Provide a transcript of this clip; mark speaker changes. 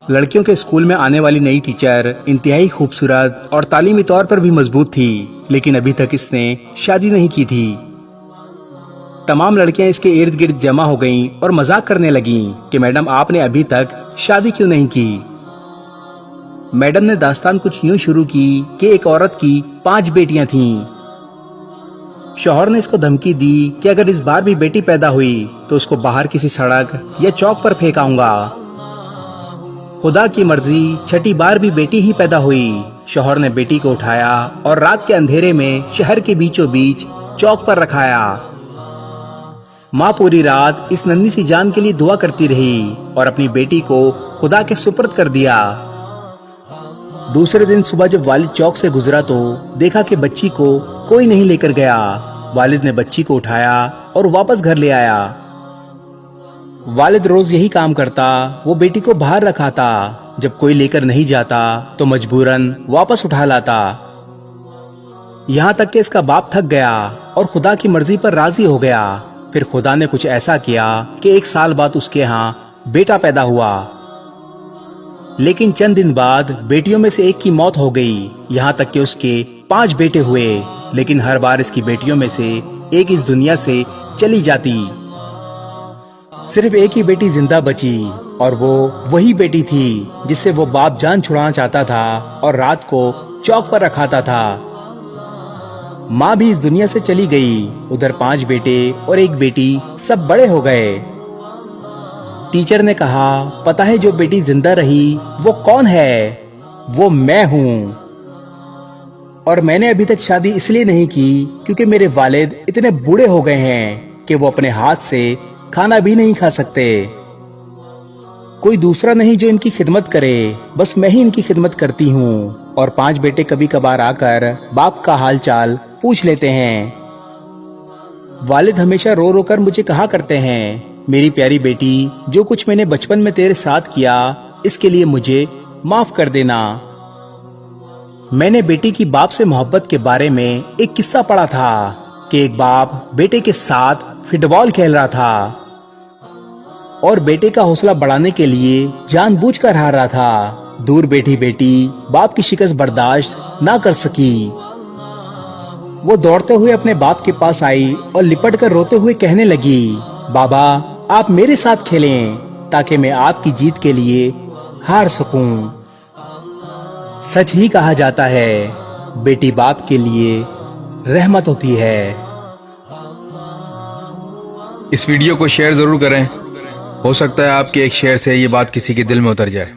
Speaker 1: लड़कियों के स्कूल में आने वाली नई टीचर इंतहाई खूबसूरत और तालीमी तौर पर भी मजबूत थी, लेकिन अभी तक इसने शादी नहीं की थी। तमाम लड़कियां इसके इर्द गिर्द जमा हो गईं और मजाक करने लगीं कि मैडम आपने अभी तक शादी क्यों नहीं की। मैडम ने दास्तान कुछ यूं शुरू की कि एक औरत की 5 बेटियां थीं। शौहर ने इसको धमकी दी कि अगर इस बार भी बेटी पैदा हुई तो उसको बाहर किसी सड़क या चौक पर फेंकाऊंगा। खुदा की मर्जी, छठी बार भी बेटी ही पैदा हुई। शौहर ने बेटी को उठाया और रात के अंधेरे में शहर के बीचों बीच चौक पर रखाया। माँ पूरी रात इस नन्ही सी जान के लिए दुआ करती रही और अपनी बेटी को खुदा के सुपुर्द कर दिया। दूसरे दिन सुबह जब वालिद चौक से गुजरा तो देखा कि बच्ची को कोई नहीं लेकर गया। वालिद ने बच्ची को उठाया और वापस घर ले आया। वालिद रोज यही काम करता, वो बेटी को बाहर रखाता। जब कोई लेकर नहीं जाता तो मजबूरन वापस उठा लाता। यहाँ तक कि इसका बाप थक गया और खुदा की मर्जी पर राजी हो गया। फिर खुदा ने कुछ ऐसा किया कि 1 साल बाद उसके यहाँ बेटा पैदा हुआ। लेकिन चंद दिन बाद बेटियों में से एक की मौत हो गई। यहाँ तक कि उसके 5 बेटे हुए, लेकिन हर बार इसकी बेटियों में से एक इस दुनिया से चली जाती। सिर्फ एक ही बेटी जिंदा बची और वो वही बेटी थी जिससे वो बाप जान छुड़ाना चाहता था और रात को चौक पर रखाता था। माँ भी इस दुनिया से चली गई। उधर 5 बेटे और एक बेटी सब बड़े हो गए। टीचर ने कहा, पता है जो बेटी जिंदा रही वो कौन है? वो मैं हूँ। और मैंने अभी तक शादी इसलिए नहीं की क्योंकि मेरे वालिद इतने बूढ़े हो गए हैं कि वो अपने हाथ से खाना भी नहीं खा सकते। कोई दूसरा नहीं जो इनकी खिदमत करे, बस मैं ही इनकी खिदमत करती हूँ। और 5 बेटे कभी कभार आकर बाप का हाल चाल पूछ लेते हैं। वालिद हमेशा रो रो कर मुझे कहा करते हैं, मेरी प्यारी बेटी, जो कुछ मैंने बचपन में तेरे साथ किया इसके लिए मुझे माफ कर देना। मैंने बेटी की बाप से मोहब्बत के बारे में एक किस्सा पढ़ा था कि एक बाप बेटे के साथ फुटबॉल खेल रहा था और बेटे का हौसला बढ़ाने के लिए जानबूझकर हार रहा था। दूर बैठी बेटी बाप की शिकस्त बर्दाश्त ना कर सकी। वो दौड़ते हुए अपने बाप के पास आई और लिपट कर रोते हुए कहने लगी, बाबा आप मेरे साथ खेलें ताकि मैं आपकी जीत के लिए हार सकूं। सच ही कहा जाता है, बेटी बाप के लिए रहमत होती है।
Speaker 2: इस वीडियो को शेयर जरूर करें। हो सकता है आपके एक शेयर से ये बात किसी के दिल में उतर जाए।